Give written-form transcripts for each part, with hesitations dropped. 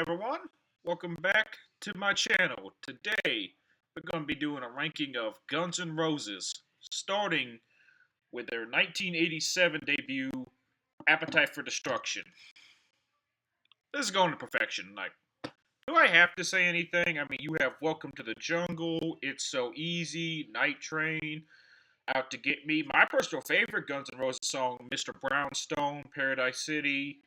everyone, welcome back to my channel. Today we're going to be doing a ranking of Guns N' Roses, starting with their 1987 debut, Appetite for Destruction. This is going to perfection. Do I have to say anything? I mean, you have Welcome to the Jungle, It's So Easy, Night Train, Out to Get Me. My personal favorite Guns N' Roses song, Mr. Brownstone, Paradise City,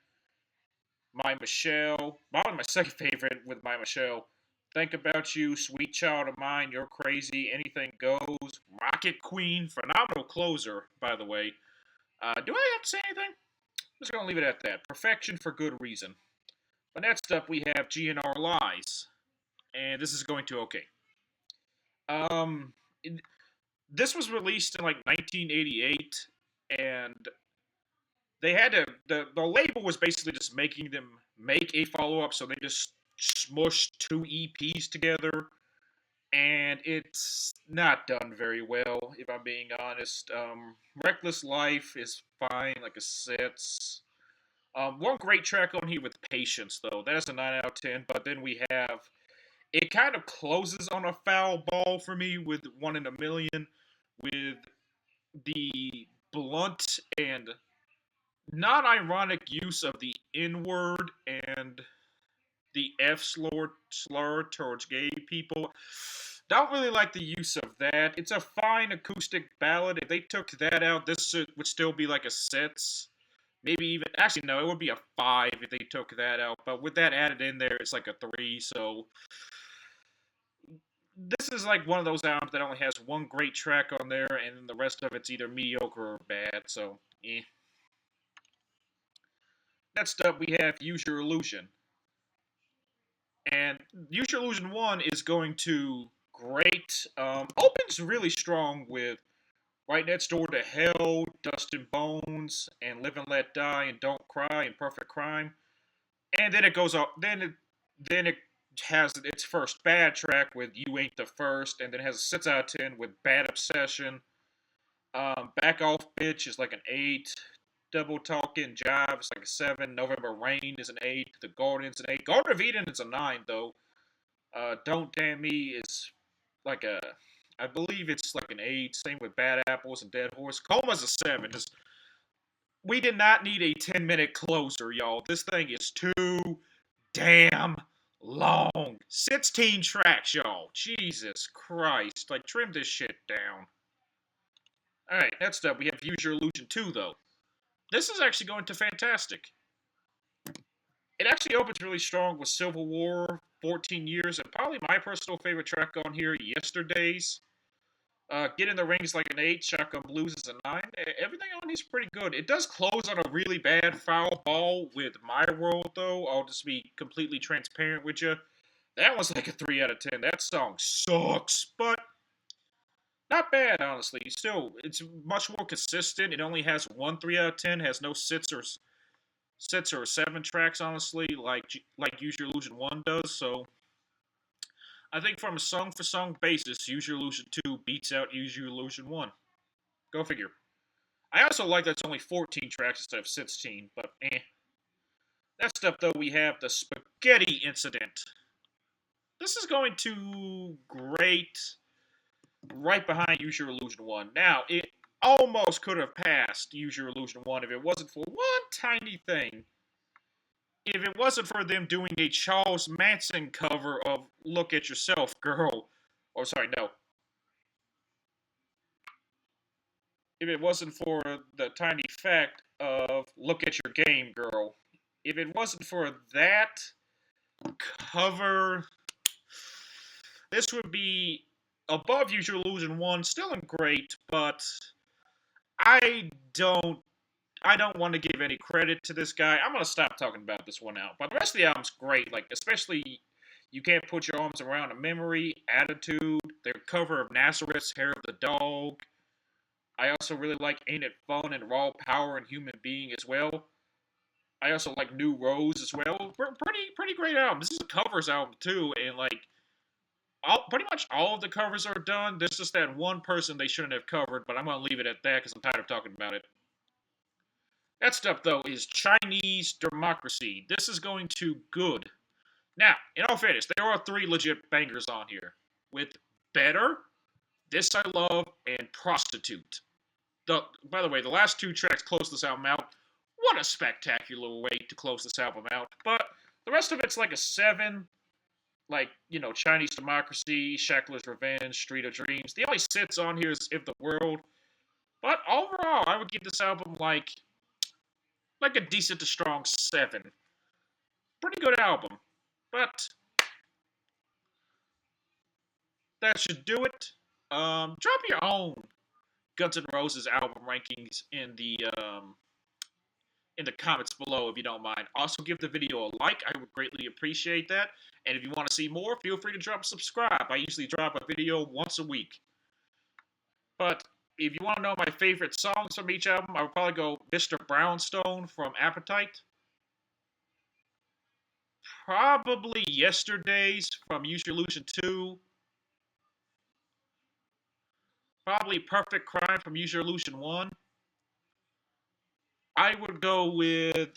My Michelle. Probably my second favorite with My Michelle. Think About You, Sweet Child of Mine, You're Crazy, Anything Goes, Rocket Queen, phenomenal closer, by the way. Do I have to say anything? I'm just going to leave it at that. Perfection for good reason. But next up, we have GNR Lies. And this is going to okay. Um, this was released in like 1988, and they had to. The label was basically just making them make a follow up, so they just smushed two EPs together, and it's not done very well, if I'm being honest. Reckless Life is fine, like a six. One great track on here with Patience, though. That's a 9 out of 10. But then we have. It kind of closes on a foul ball for me with One in a Million, with the blunt and not ironic use of the N word and the slur towards gay people. Don't really like the use of that. It's a fine acoustic ballad. If they took that out, this would still be like a six. Maybe even actually no, it would be a five if they took that out. But with that added in there, it's like a three. So this is like one of those albums that only has one great track on there, and then the rest of it's either mediocre or bad. So, eh. Next up, we have Use Your Illusion. And Use Your Illusion 1 is going to great. Opens really strong with Right Next Door to Hell, Dust and Bones, and Live and Let Die, and Don't Cry, and Perfect Crime. And then it goes up. Then it has its first bad track with You Ain't the First, and then it has a 6 out of 10 with Bad Obsession. Back Off Bitch is like an 8. Double Talking Jive is like a 7. November Rain is an 8. The Garden's an 8. Garden of Eden is a 9, though. Don't Damn Me is like a, I believe it's like an 8. Same with Bad Apples and Dead Horse. Coma's a 7. We did not need a 10-minute closer, y'all. This thing is too damn long. 16 tracks, y'all. Jesus Christ. Like, trim this shit down. Alright, next up, we have Use Your Illusion 2, though. This is actually going to fantastic. It actually opens really strong with Civil War, 14 Years, and probably my personal favorite track on here, Yesterdays. Get in the Ring is like an 8, Shotgun Blues is a 9. Everything on these is pretty good. It does close on a really bad foul ball with My World, though. I'll just be completely transparent with you. That was like a 3 out of 10. That song sucks, but not bad, honestly. Still, it's much more consistent. It only has one 3 out of 10, has no six or seven tracks, honestly, like Use Your Illusion 1 does. So I think from a song for song basis, Use Your Illusion 2 beats out Use Your Illusion 1. Go figure. I also like that it's only 14 tracks instead of 16, but eh. Next up, though, we have the Spaghetti Incident. This is going to great right behind Use Your Illusion 1. Now, it almost could have passed Use Your Illusion 1 if it wasn't for one tiny thing. If it wasn't for them doing a Charles Manson cover of Look at Yourself, Girl. Or, sorry, no. If it wasn't for the tiny fact of Look at Your Game, Girl. If it wasn't for that cover, this would be above Use Your Illusion 1, still in great, but I don't want to give any credit to this guy. I'm gonna stop talking about this one out. But the rest of the album's great. Like, especially You Can't Put Your Arms Around a Memory, Attitude, their cover of Nazareth's Hair of the Dog. I also really like Ain't It Fun and Raw Power and Human Being as well. I also like New Rose as well. Pretty great album. This is a covers album too, and like pretty much all of the covers are done. There's just that one person they shouldn't have covered, but I'm gonna leave it at that because I'm tired of talking about it. Next up, though, is Chinese Democracy. This is going to good. Now, in all fairness, there are 3 legit bangers on here. With Better, This I Love, and Prostitute. By the way, the last 2 tracks close this album out. What a spectacular way to close this album out. But the rest of it's like a 7, like, Chinese Democracy, Shackler's Revenge, Street of Dreams. The only sits on here is If the World. But overall, I would give this album like a decent to strong 7. Pretty good album. But that should do it. Drop your own Guns N' Roses album rankings in the comments below if you don't mind. Also, give the video a like. I would greatly appreciate that. And if you want to see more, feel free to drop a subscribe. I usually drop a video once a week. But if you want to know my favorite songs from each album, I would probably go Mr. Brownstone from Appetite. Probably Yesterdays from Use Your Illusion 2. Probably Perfect Crime from Use Your Illusion 1. I would go with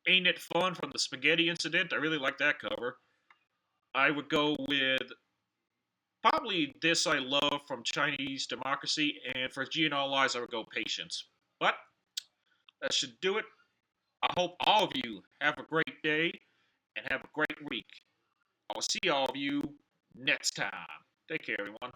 Ain't It Fun from the Spaghetti Incident. I really like that cover. I would go with probably This I Love from Chinese Democracy. And for GNL Lies, I would go Patience. But that should do it. I hope all of you have a great day and have a great week. I'll see all of you next time. Take care, everyone.